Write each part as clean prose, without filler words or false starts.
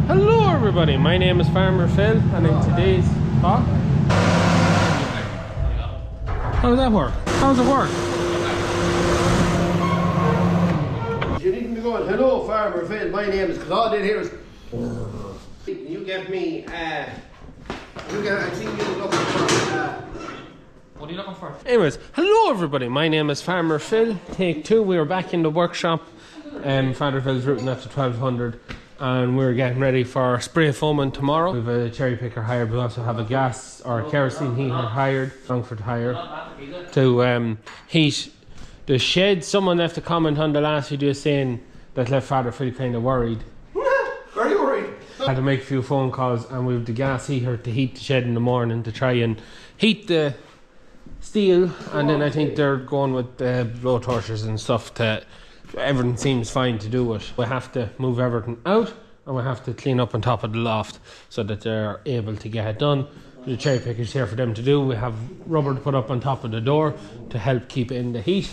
Hello everybody, my name is Farmer Phil, and in today's talk... How does that work? How does it work? You needn't be going, hello Farmer Phil, my name is Claude, and here's... You get me, I think you're looking for, What are you looking for? Anyways, hello everybody, my name is Farmer Phil, take two. We are back in the workshop. Father Phil's routing up to 1200, and we're getting ready for spray foaming tomorrow. We have a cherry picker hired, we also have a gas or a kerosene heater hired, Longford hire, to heat the shed. Someone left a comment on the last video saying that left Father Phil kind of worried. Very worried. Had to make a few phone calls, and we have the gas heater to heat the shed in the morning to try and heat the steel, and then I think they're going with blow torches and stuff to... Everything seems fine to do it. We have to move everything out, and we have to clean up on top of the loft so that they're able to get it done. The cherry picker's here for them to do. We have rubber to put up on top of the door to help keep in the heat.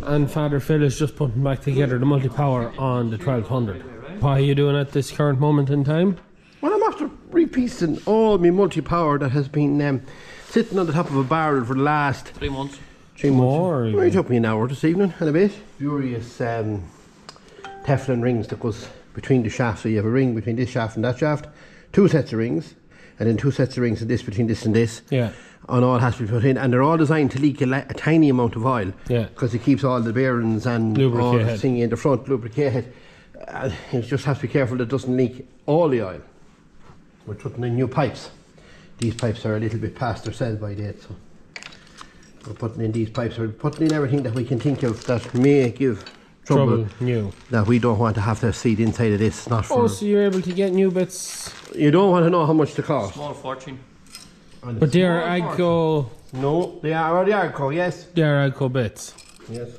And Father Phil is just putting back together the multi-power on the 1200. What are you doing at this current moment in time? Well, I'm after repiecing all my multi-power that has been sitting on the top of a barrel for the last 3 months. 3 months. More. Well, it took me an hour this evening and a bit. Furious Teflon rings that goes between the shafts. So you have a ring between this shaft and that shaft, 2 sets of rings, and then 2 sets of rings and this between this and this. Yeah. And all has to be put in, and they're all designed to leak a tiny amount of oil. Yeah. Because it keeps all the bearings and all the thing in the front lubricated. You just have to be careful that it doesn't leak all the oil. We're putting in new pipes. These pipes are a little bit past their sell-by date, so we're putting in these pipes. We're putting in everything that we can think of that may give trouble new. That we don't want to have to see the inside of this. Not for... Oh, so you're able to get new bits. You don't want to know how much they cost. Small fortune. But they are EirCode. No, they are EirCode, yes. They are EirCode bits. Yes.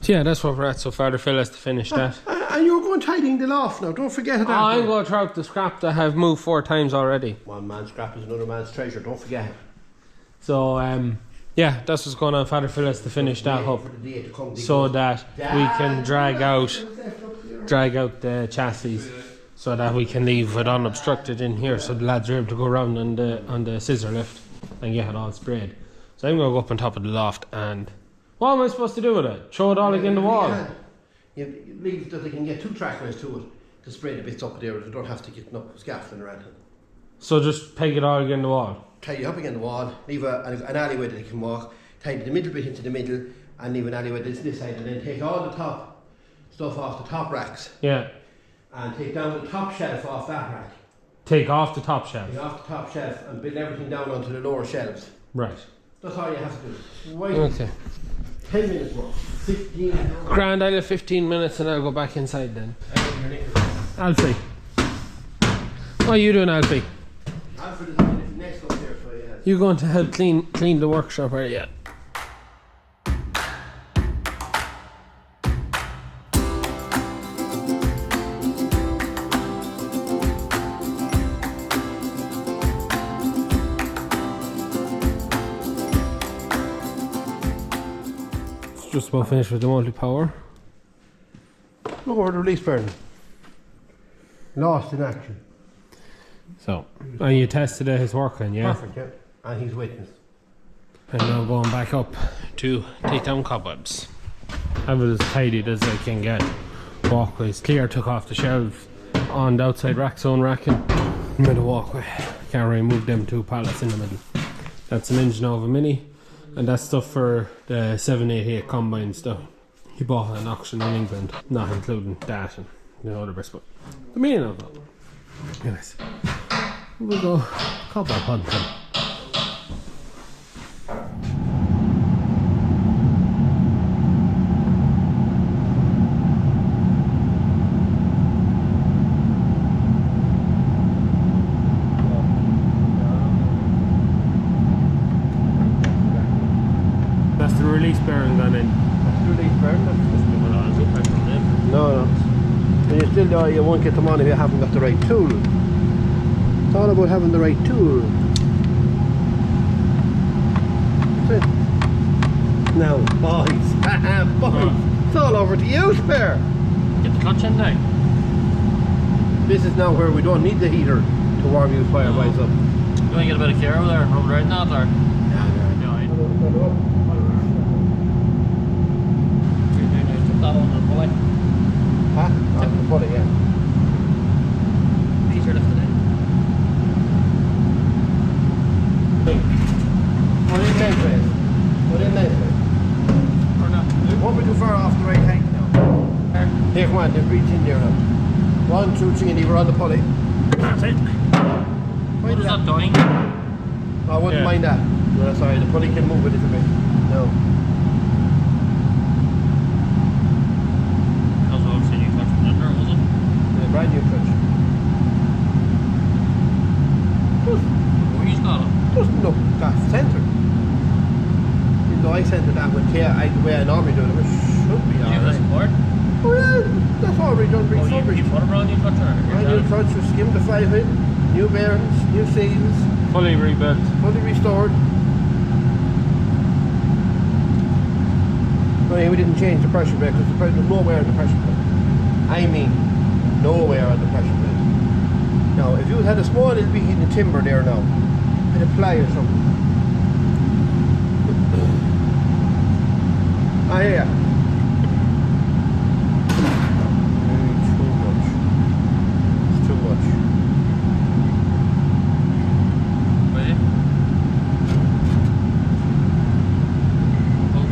So yeah, that's what we're at. So Father Phil has to finish that. And you're going tidying the loft now. Don't forget that. I'm going to throw out the scrap that I have moved 4 times already. One man's scrap is another man's treasure. Don't forget. So yeah, that's what's going on. Father Phil has to finish that up so that we can drag out the chassis, so that we can leave it unobstructed in here, so the lads are able to go around on the scissor lift and get it all sprayed. So I'm going to go up on top of the loft, and what am I supposed to do with it? Throw it all against the wall? You leave that they can get 2 tractors to it to spray the bits up there. They don't have to get up scaffolding or anything. So just peg it all against the wall? Tie you up against the wall, leave an alleyway that they can walk, tie the middle bit into the middle, and leave an alleyway that's this side, and then take all the top stuff off the top racks. Yeah. And take down the top shelf off that rack. Take off the top shelf? Take off the top shelf and build everything down onto the lower shelves. Right. That's all you have to do. Wait. Okay. 10 minutes more. 15 minutes. Grand, I'll have 15 minutes and I'll go back inside then. Alfie. What are you doing, Alfie? Alfred is next up there, so yeah. You going to help clean the workshop, are you? Just about finished with the multi-power. Look over the release burn. Lost in action. So, and you tested it, it's working, yeah? Perfect, yeah. And he's witness. And now going back up to take down cobwebs. Have it as tidied as I can get. Walkways clear, took off the shelves on the outside rack, zone racking. Middle walkway. Can't really move them 2 pallets in the middle. That's an engine of a Mini. And that's stuff for the 788 combine stuff. He bought an auction in England, not including that and the other bits, but the meaning of that. Anyways, we'll go cobweb hunting. That's the release bearing gone in. That's the release burn. No. And you still you won't get them on if you haven't got the right tool. It's all about having the right tool. That's it. Now, boys, boys, it's all over to you, spare. Get the clutch in now. This is now where we don't need the heater to warm you fireflies up. You want to get a bit of care over there, right now, or? Yeah. That on the pulley. Huh? On the pulley, yeah. Easier lifted in. Put in lengthways. Put in lengthways. Or not? Won't be too far off the right hank now. Here, come on, then reach in there now. 1, 2, 3, and we're on the pulley. That's it. What is that doing? I wouldn't mind that. No, sorry, the pulley can move a little bit. No. That was obviously new clutch from under, was it? Yeah, brand new clutch. Where you got it? Doesn't look that centred. Even though I centred that with the way I normally do it, it should be Did you have alright. support? Oh yeah, that's already done Oh, you put a brand new clutch on it? brand new clutch, we skimmed the 5-hit, new bearings, new seals, Fully rebuilt. fully restored. But we didn't change the pressure brake because there's nowhere in the pressure brake. I mean, nowhere on the pressure brake. Now, if you had a small little bit in the timber there now, bit of ply or something. Ah, yeah. Too much. It's too much. Wait.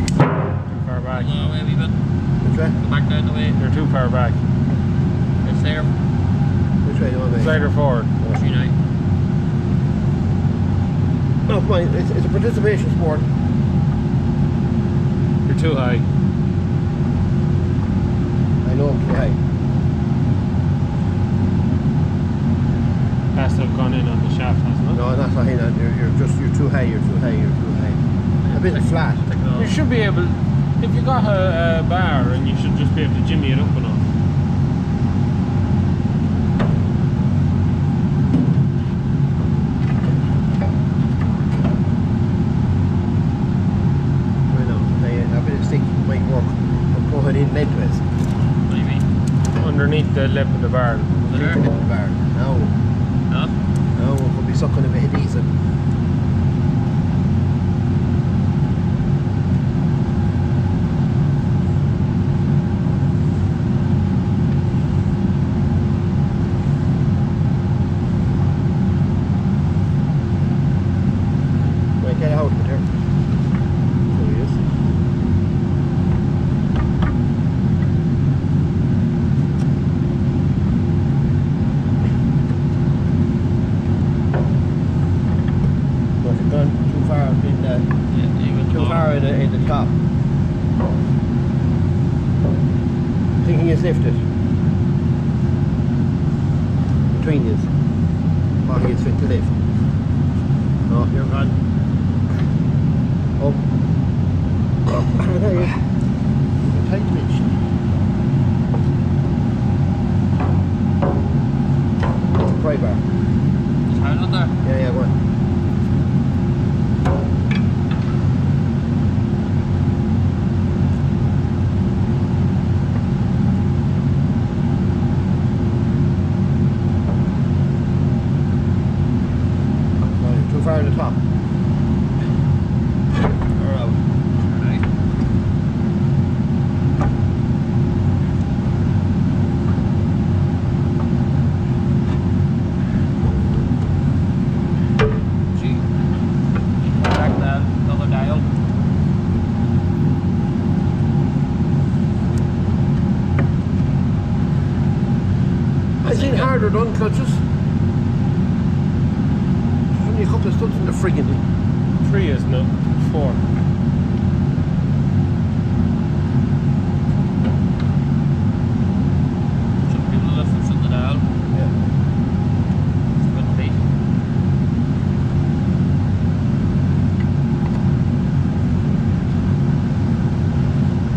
Too far back. No, wait a wee bit. Which way? Go back down the way. You're too far back. It's there. Which way do you want to make? Slider forward. 39. No, come on, it's a participation sport. You're too high. I know I'm too high. Has to have gone in on the shaft, hasn't it? No, that's not high. You're too high. You're too high. A bit flat. You should be able, if you got a bar, and you should just be able to jimmy it up enough. I know. A bit of stick might work. But go ahead in lengthways. What do you mean? Underneath the lip of the bar. There? Bar. No. No? No, we could be sucking a bit of diesel. Might get out of there. So he is. But you've gone too far in the Yeah, you got the too ball. far in the top. Thinking it's lifted. Between these. Body is fit to lift. Oh, you're gone. Up. There you go. Tight twitch. Pry bar. Just hold it there. Yeah, go on. Too far in the top. Or out. Right. Gee. Back that other dial. I've seen harder done clutches. There's only a couple of studs in the friggin' thing. 3 isn't it? 4. Some people left us in the dial. Yeah. It's good feet.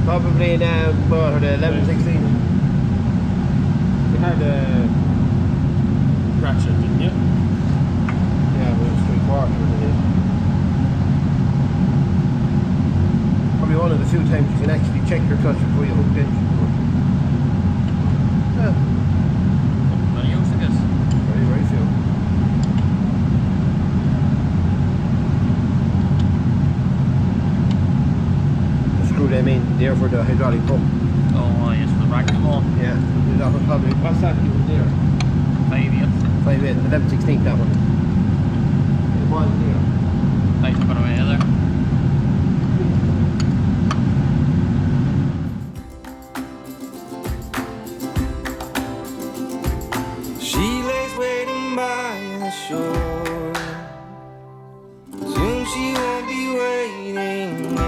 Probably in what are they, 11, 16? You had a ratchet, didn't you? Yeah, but it's 3/4, isn't it? Probably one of the few times you can actually check your clutch before you hook the engine. Yeah. Not used to there for the hydraulic pump. Oh, yes, the rack to go. Yeah, that one probably. What's that you there? 5/8. 5/8, 11/16 that one. It was there. I took it away there. She lays waiting by the shore. Soon she won't be waiting anymore.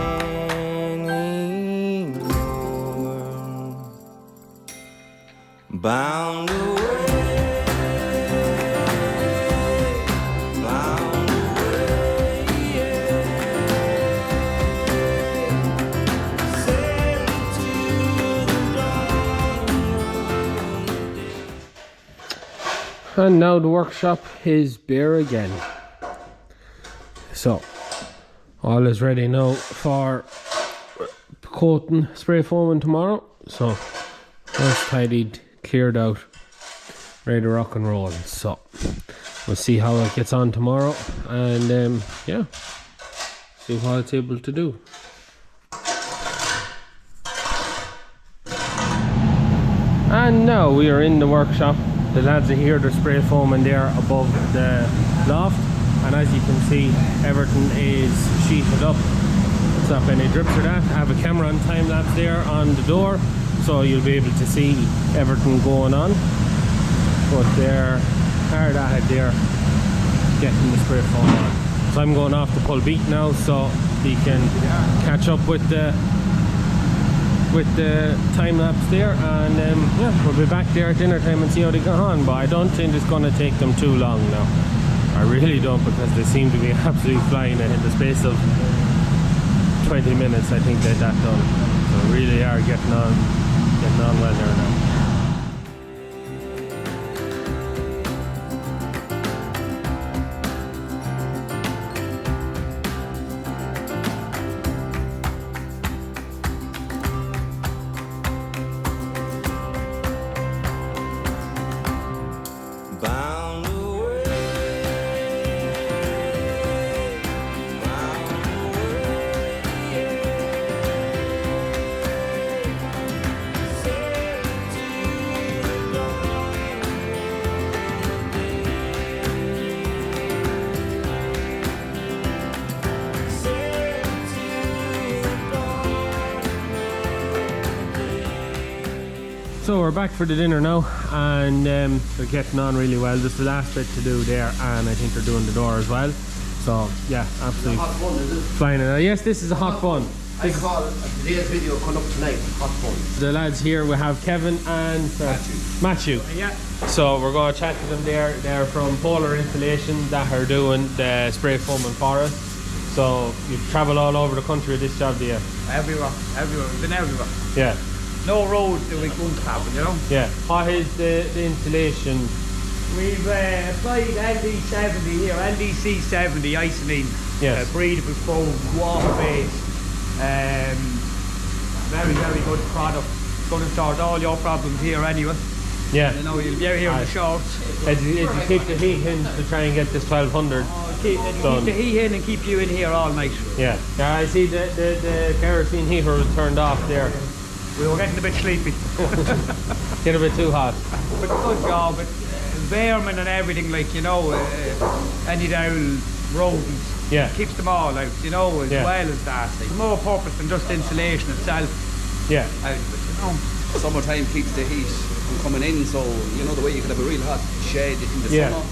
Bound away, bound away, yeah. Sailing to the dawn. And now the workshop is bare again. So, all is ready now for coating, spray foaming tomorrow. So, all tidied, cleared out, ready to rock and roll. So, we'll see how it gets on tomorrow, and yeah, see what it's able to do. And now we are in the workshop. The lads are here, they're spray foaming there above the loft, and as you can see, everything is sheeted up. Stop any drips or that. I have a camera on time lapse there on the door, so you'll be able to see everything going on. But they're hard at it there, getting the spray foam on. So I'm going off to pull beat now, so he can catch up with the time lapse there, and yeah, we'll be back there at dinner time and see how they go on. But I don't think it's going to take them too long now. I really don't, because they seem to be absolutely flying it in the space of 20 minutes. I think they're that done. So really are getting on well there now. Bound away, bound away, yeah. Sailing to the dawn of day. Sailing to the dawn of day. So we're back for the dinner now, and they're getting on really well. Just the last bit to do there, and I think they're doing the door as well. So yeah, absolutely Hot fun, is it? flying it. Yes, this is a hot fun. I call today's video coming up tonight, hot fun. The lads here, we have Kevin and Matthew. Yeah. So we're going to chat to them there. They're from Polar Installation that are doing the spray foaming for us. So you travel all over the country with this job, do you? Everywhere. We've been everywhere. Yeah. No road that we couldn't travel, you know. Yeah. What is the installation? We've applied ND70 here, NDC70 isoline. Yes. Breathable foam, water based. Very, very good product. Going to sort all your problems here anyway. Yeah. You know, you'll be out here in the shorts. It'll keep the heat in to try and get this 1200. Keep done. the heat in and keep you in here all night. Yeah. Yeah, I see the kerosene heater is turned off there. We were getting a bit sleepy. Get a bit too hot. But good job. Vermin and everything, like, you know, any down rodents. Yeah. Keeps them all out, you know, as Yeah. well as that. Like, more purpose than just insulation itself. Yeah. Out of it, you know. Summertime keeps the heat from coming in, so you know the way you can have a real hot shed in the Yeah. summer.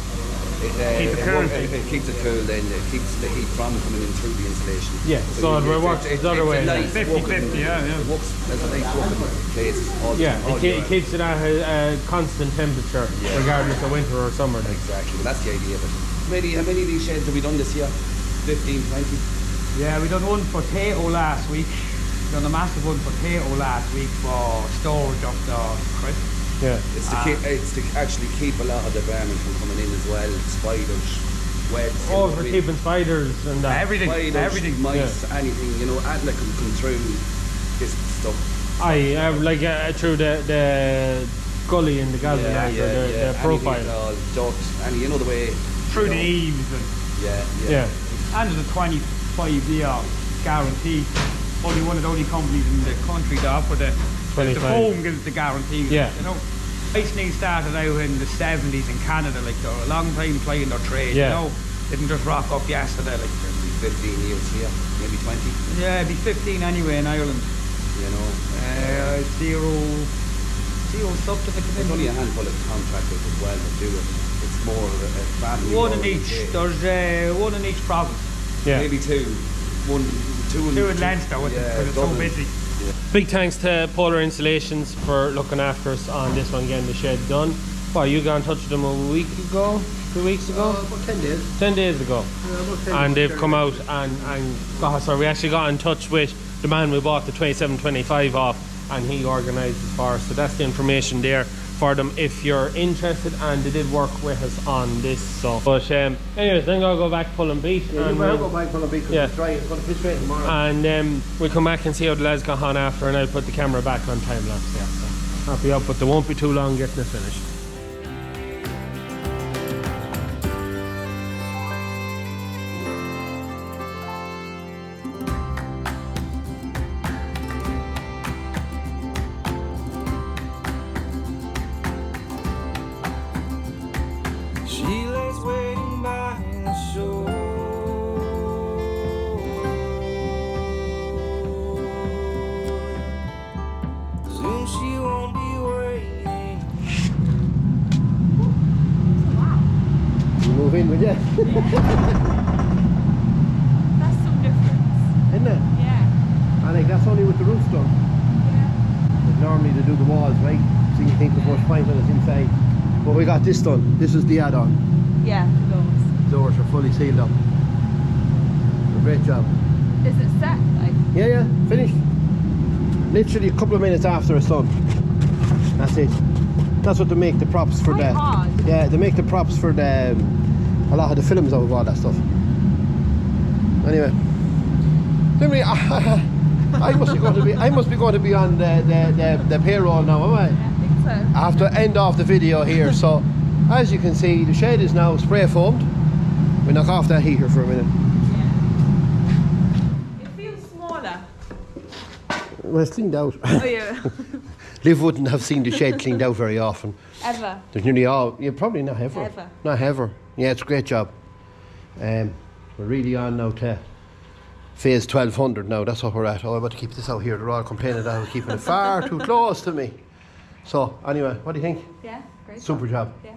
Keep it cool. It keeps it cool, then it keeps the heat from coming in through the insulation. Yeah, so it works the other way. It's a nice 50-50, yeah. It works as a nice working place. Yeah, all it year. keeps it at a constant temperature, regardless of winter or summer. Exactly, well, that's the idea of it. How many of these sheds have we done this year? 15, 20? Yeah, we done one for Tato last week. We done a massive one for Tato last week for storage of the crisp. Yeah. It's to actually keep a lot of the vermin from coming in as well. Spiders, webs. Oh, for keeping spiders and that. Everything, Spiders, everything. mice, anything, you know, anything that can come through this stuff. Like through the gully in the galley, the profile. Anything at all, dirt, and you know the way. Through you the know. eaves. And Yeah. Yeah. there's a 25-year guarantee. only one of the only companies in the country to offer the 25. home gives the guarantee. Yeah. You know, Iceland started out in the 70s in Canada, like they're a long time playing their trade. Yeah. You know, didn't just rock up yesterday. Like 15 years here, maybe 20. yeah, it'd be 15 anyway in Ireland. You know, Zero subdivision. there's only a handful of contractors as well that do it. It's more of a family. One in each. There's one in each province. Yeah. Maybe two. Two in Leinster because it's so Dublin. busy. Big thanks to Polar Installations for looking after us on this one, getting the shed done. What, you got in touch with them a week ago? 2 weeks ago? About 10 days. 10 days ago. Yeah, about 10 And days. they've come out and we actually got in touch with the man we bought the 2725 off, and he organised it for us. So that's the information there for them if you're interested, and they did work with us on this. So, but anyways, then I'll go back pull and beat. Yeah, and we'll we'll- go back on a big Yeah. it's dry. It's going to piss rain tomorrow. and we'll come back and see how the lads got on after, and I'll put the camera back on time lapse. Yeah, so happy up, but there won't be too long getting it finished. She lays waiting by the shore. Soon she won't be waiting. You move in, will you? That's some difference. Isn't it? Yeah. I think that's only with the roof done. Yeah. But normally they do the walls, right? So you think there's much point when it's inside. But we got this done. This is the add-on. Yeah, those. Doors are fully sealed up. A great job. Is it set? Like, Yeah, finished. Literally a couple of minutes after it's done. That's it. That's what they make the props for the. Tripod. Yeah, they make the props for the a lot of the films out of all that stuff. Anyway, I must be going to be on the payroll now, am I? I think so. I have to end off the video here. So, as you can see, the shed is now spray foamed. We knock off that heater for a minute. Yeah. It feels smaller. Well, it's cleaned out. Oh yeah. Liv wouldn't have seen the shed cleaned out very often. Ever. There's nearly all, yeah, probably not ever. Ever. Not ever. Yeah, it's a great job. We're really on now to phase 1200 now. That's what we're at. Oh, I'm about to keep this out here. They're all complaining that I was keeping it far too close to me. So, anyway, what do you think? Yeah. Great. Super job. Yeah.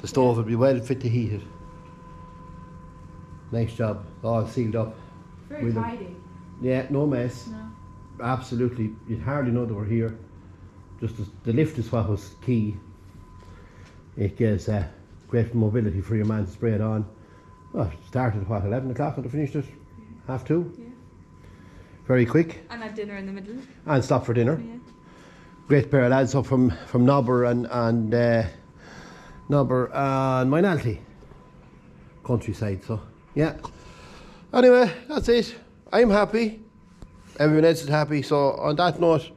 The stove will be well fit to heat it. Nice job. All sealed up. Very With them. tidy. Yeah, no mess. No. Absolutely. You'd hardly know they were here. Just the lift is what was key. It gives great mobility for your man to spray it on. Well, it started at what, 11 o'clock and they finished at 2:30? Yeah. Very quick. And had dinner in the middle. And stop for dinner. Yeah. Great pair of lads up from Nobber and Moynalty. Countryside, so yeah. Anyway, that's it. I'm happy. Everyone else is happy. So on that note,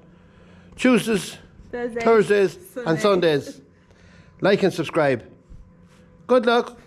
Tuesdays, Thursdays and Sundays. Like and subscribe. Good luck.